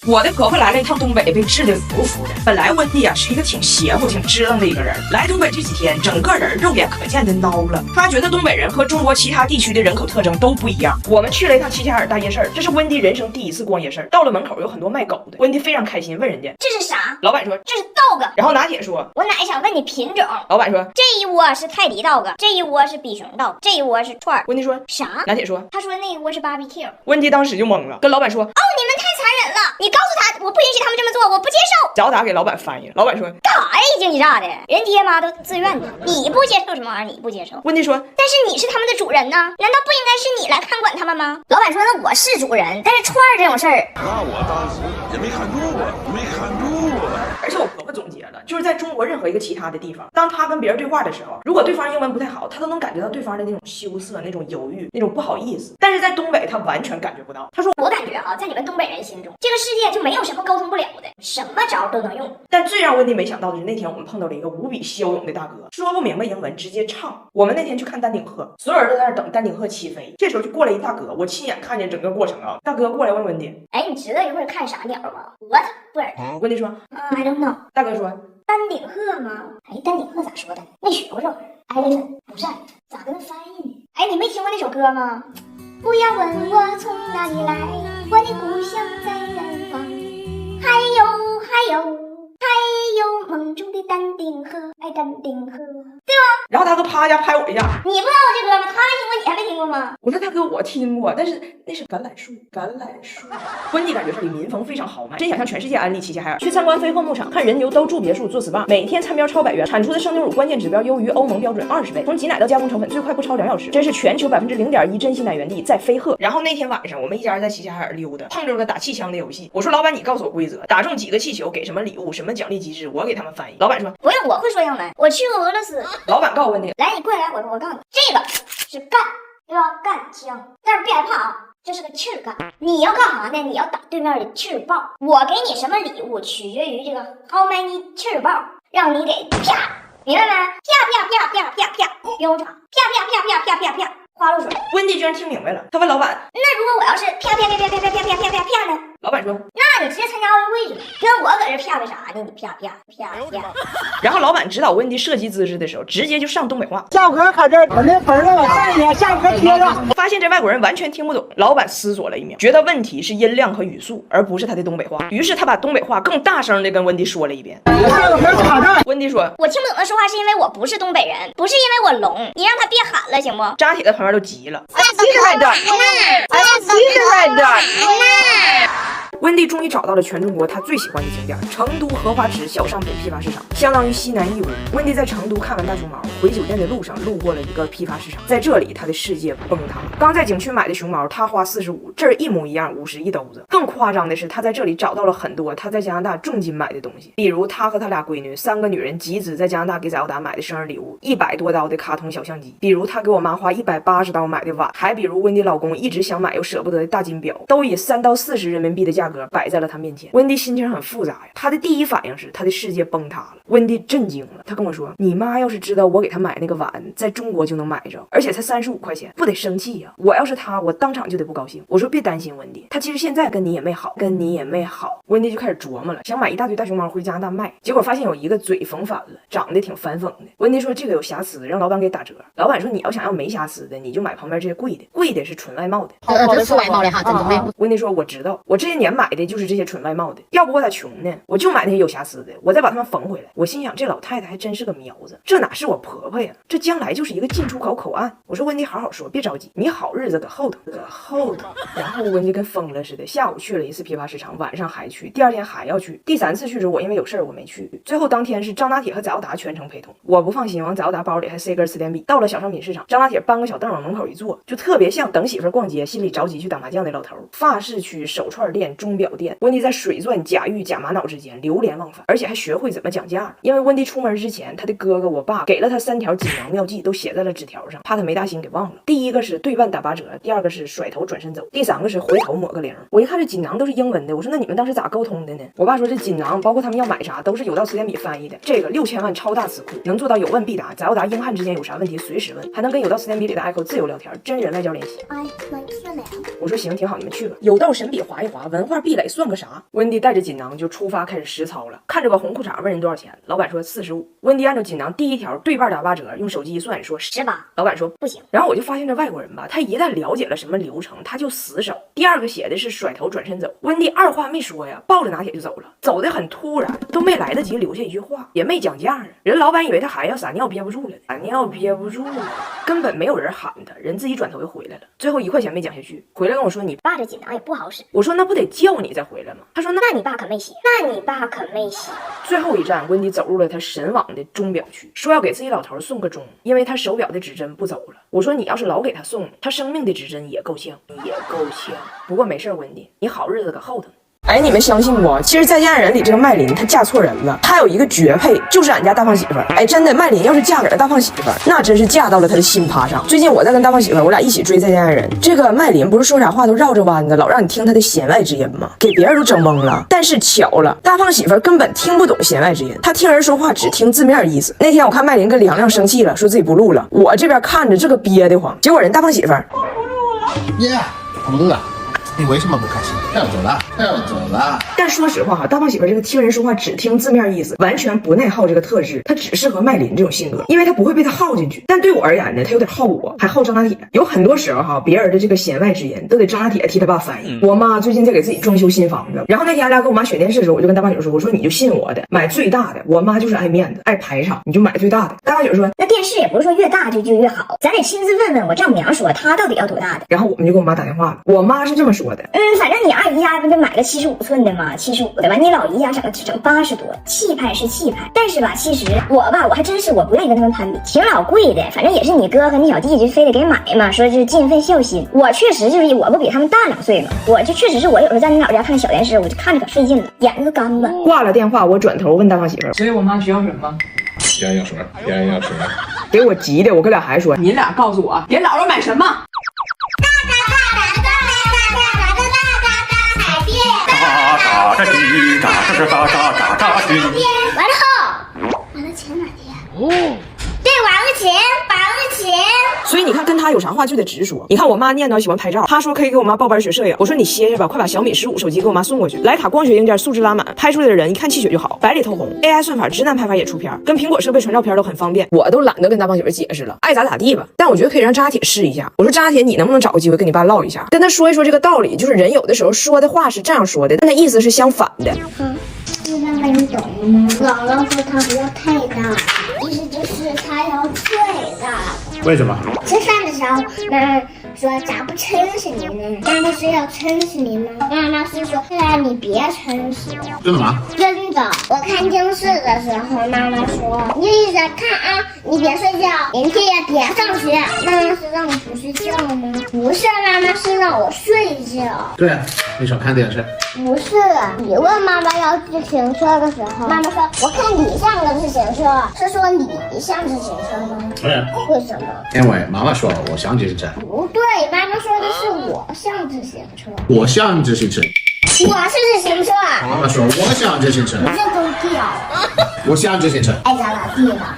我的婆婆来了一趟东北，被治得服服的。本来温蒂啊是一个挺邪乎、挺支棱的一个人，来东北这几天，整个人肉眼可见的孬了。她觉得东北人和中国其他地区的人口特征都不一样。我们去了一趟齐齐哈尔大夜市，这是温蒂人生第一次逛夜市。到了门口有很多卖狗的，温蒂非常开心，问人家这是啥？老板说这是 dog。然后拿铁说，我奶想问你品种。老板说这一窝是泰迪 dog，这一窝是比熊 dog，这一窝是串儿。温蒂说啥？拿铁说，他说那一窝是 BBQ。温蒂当时就懵了，跟老板说，哦，你们太残忍了！你告诉他，我不允许他们这么做，我不接受。找打给老板翻译，老板说干啥呀？一惊一乍的，人爹妈都自愿的，你不接受什么玩意儿？你不接受。温蒂说，但是你是他们的主人呢，难道不应该是你来看管他们吗？老板说，那我是主人，但是串儿这种事儿，那我当时也没看住啊，没看住啊。而且我婆婆总结了，就是在中国任何一个其他的地方，当她跟别人对话的时候，如果对方英文不太好，她都能感觉到对方的那种羞涩、那种犹豫、那种不好意思。但是在东北，她完全感觉不到。她说，我感觉在你们东北人心中，这个世界就没有什么沟通不了的，什么招都能用。但最让温蒂没想到的是，那天我们碰到了一个无比骁勇的大哥，说不明白英文，直接唱。我们那天去看丹顶鹤，所有人都在那等丹顶鹤起飞，这时候就过来一大哥，我亲眼看见整个过程啊。大哥过来问温蒂，哎，你知道一会儿看啥鸟吗 ？What bird？温蒂说 I don't know。大哥说丹顶鹤吗？哎，丹顶鹤咋说的？没学过这玩意儿。Elephant 不是，咋跟他翻译呢？哎，你没听过那首歌吗？不要问我从哪里来，我的故乡在南方。还有梦中的丹顶鹤，哎，丹顶鹤，对吧？然后大哥啪一下拍我一下，你不知道这歌吗？他没听过，你还没听过吗？我说大哥，我听过，但是那是橄榄树，橄榄树。温蒂感觉这里民风非常豪迈，真想向全世界安利齐齐哈尔。去参观飞鹤牧场，看人牛都住别墅做 SPA， 每天餐标超100元，产出的生牛乳关键指标优于欧盟标准20倍，从挤奶到加工成本最快不超2小时，真是全球0.1%珍稀奶源地在飞鹤。然后那天晚上我们一家人在齐齐哈尔溜达，碰着个打气枪的游戏。我说老板，你告诉我规则，打中几个气球给什么礼物，什么奖励机制，我给他们翻译。老板说不用，我会说英文，我去过俄罗斯。老板告诉温蒂，来，你过来，我告诉你，这个是干，对吧？干枪，但是别害怕啊。这是个气儿干，你要干啥呢？你要打对面的气儿爆。我给你什么礼物，取决于这个 how many 气儿爆，让你给啪，明白没？啪，标准，啪，花露水。温蒂居然听明白了，他问老板，那如果我要是啪呢？老板说，那你直接参加奥运会去，跟我搁这啪为啥呢？你啪。然后老板指导温蒂射击姿势的时候，直接就上东北话。下壳搁这儿，把那盆让我带你，下壳贴上。发现这外国人完全听不懂，老板思索了一秒，觉得问题是音量和语速，而不是他的东北话。于是他把东北话更大声的跟温蒂说了一遍。温蒂说，我听不懂他说话是因为我不是东北人，不是因为我聋，你让他别喊了行不？扎铁的旁边都急了。温蒂终于找到了全中国他最喜欢的景点——成都荷花池小商品批发市场，相当于西南义乌。温蒂在成都看完大熊猫，回酒店的路上路过了一个批发市场，在这里他的世界崩塌。刚在景区买的熊猫，他花45，这儿一模一样，50一兜子。更夸张的是，他在这里找到了很多他在加拿大重金买的东西，比如他和他俩闺女3个女人集资在加拿大给早达买的生日礼物，100多刀的卡通小相机，比如他给我妈花180刀买的碗，还比如温蒂老公一直想买又舍不得的大金表，都以3到40人民币的价格摆在了他面前。温蒂心情很复杂呀，他的第一反应是他的世界崩塌了。温蒂震惊了，他跟我说，你妈要是知道我给她买那个碗在中国就能买着，而且才35块钱，不得生气呀？我要是她，我当场就得不高兴。我说别担心温蒂，她其实现在跟你也没好。温蒂就开始琢磨了，想买一大堆大熊猫回加拿大卖，结果发现有一个嘴缝反了，长得挺反讽的。温蒂说这个有瑕疵，让老板给打折。老板说你要想要没瑕疵的，你就买旁边这些贵的是纯外贸的。这是外贸的哈，真东的。温蒂说我知道，我这些年买的就是这些纯外贸的，要不我咋穷呢？我就买那些有瑕疵的，我再把它们缝回来。我心想这老太太还真是个苗子，这哪是我婆婆呀，这将来就是一个进出口口岸。我说温蒂好好说，别着急，你好日子搁后头。然后温蒂跟疯了似的，下午去了一次批发市场，晚上还去，第2天还要去，第3次去时我因为有事我没去。最后当天是张大铁和早达全程陪同，我不放心，往早达包里还塞根词典笔。到了小商品市场，张大铁搬个小凳往门口一坐，就特别像等媳妇逛街心里着急去打麻将的老头。发饰区、手串店、钟表店，温蒂在水钻、假玉、假玛瑙之间流连忘返，而且还学会怎么讲价。因为温蒂出门之前，他的哥哥我爸给了他3条锦囊妙计，都写在了纸条上，怕他没大心给忘了。第一个是对半打8折，第2个是甩头转身走，第3个是回头抹个0。我一看这锦囊都是英文的，我说那你们当时咋咋沟通的呢？我爸说这锦囊包括他们要买啥都是有道词典笔翻译的，这个6000万超大词库能做到有问必答，杂不答英汉之间有啥问题随时问，还能跟有道词典笔里的 Echo 自由聊天，真人外交联系。我说行，挺好，你们去吧。有道神笔划一划，文化壁垒算个啥？温迪带着锦囊就出发开始实操了，看着个红裤衩问人多少钱，老板说45。温迪按照锦囊第一条对半打8折，用手机一算说18，老板说不行。然后我就发现这外国人吧，他一旦了解了什么流程，他就死守。第二个写的是甩头转身走，温迪二话没说呀，抱着拿铁就走了，走得很突然，都没来得及留下一句话，也没讲价啊。人老板以为他还要撒尿憋不住了，撒尿憋不住了，根本没有人喊他，人自己转头就回来了。最后1块钱没讲下去，回来跟我说你爸这锦囊也不好使。我说那不得叫你再回来吗？他说那你爸可没写，最后一站，温迪走入了他神往的钟表区，说要给自己老头送个钟，因为他手表的指针不走了。我说你要是老给他送，他生命的指针也够呛，不过没事，温迪，你好日子搁后头。哎，你们相信不？其实《再见爱人》里这个麦琳她嫁错人了，她有一个绝配，就是俺家大胖媳妇儿。哎，真的，麦琳要是嫁给了大胖媳妇儿，那真是嫁到了他的新趴上。最近我在跟大胖媳妇儿，我俩一起追《再见爱人》，这个麦琳不是说啥话都绕着弯子，老让你听她的弦外之音吗？给别人都整懵了。但是巧了，大胖媳妇儿根本听不懂弦外之音，她听人说话只听字面意思。那天我看麦琳跟梁亮生气了，说自己不录了，我这边看着这个憋得慌，结果人大胖媳妇儿耶，我不录了。你为什么不开心？他要走了。但说实话哈，大胖媳妇这个听人说话只听字面意思，完全不内耗这个特质，她只适合麦琳这种性格，因为她不会被她耗进去。但对我而言呢，她有点耗我，还耗张大铁。有很多时候哈，别人的这个弦外之音都得张大铁替他爸翻译。我妈最近在给自己装修新房子，然后那天俺俩跟我妈选电视的时候，我就跟大胖媳妇说，我说你就信我的，买最大的。我妈就是爱面子，爱排场，你就买最大的。大胖媳妇说，那电视也不是说越大就越好，咱得亲自问问我丈母娘说她到底要多大的。然后我们就给我妈打电话了，我妈是这么说的，反正你二姨家不就买个75寸的吗？75的吧，你老姨家整80多，气派是气派，但是吧，其实我还真是我不愿意跟他们攀比，挺老贵的，反正也是你哥和你小弟就非得给买嘛，说是尽份孝心。我确实就是我不比他们大2岁嘛，我就确实是我有时候在你老家看小电视，我就看着可费劲了，眼睛都干了。挂了电话，我转头问大胖媳妇，所以我妈需要什么？要药水。给我急的，我跟俩还说，你俩告诉我，给姥姥买什么？完了钱哪天？对，完了钱。所以你看跟他有啥话就得直说。你看我妈念叨喜欢拍照，她说可以给我妈报班学摄影，我说你歇歇吧，快把小米15手机给我妈送过去，徕卡光学硬件素质拉满，拍出来的人一看气血就好，白里透红， AI 算法直男拍法也出片，跟苹果设备传照片都很方便。我都懒得跟大胖媳妇解释了，爱咋咋地吧。但我觉得可以让张大铁试一下，我说张大铁，你能不能找个机会跟你爸唠一下，跟他说一说这个道理，就是人有的时候说的话是这样说的，但他意思是相反的。妈妈，你懂吗？姥姥说它不要太大，意思就是它要最大。为什么？吃饭的时候，妈妈说咋不撑死您呢？妈妈是要撑死您吗？妈妈是说，你别撑死我。真的吗？真的。我看电视的时候，妈妈说，你一直看啊，你别睡觉，明天也别上学。妈妈是让你不睡觉吗？不是，妈妈是让我睡觉。对啊，你想看电视？不是，你问妈妈要自行车的时候，妈妈说我看你像个自行车，是说你像自行车吗？对。为什么？因为妈妈说我像自行车。不对，妈妈说的是我像自行车。我像自行车。我是自行车。妈妈说我像自行车。你这都掉。我像自行车。爱咋咋地吧。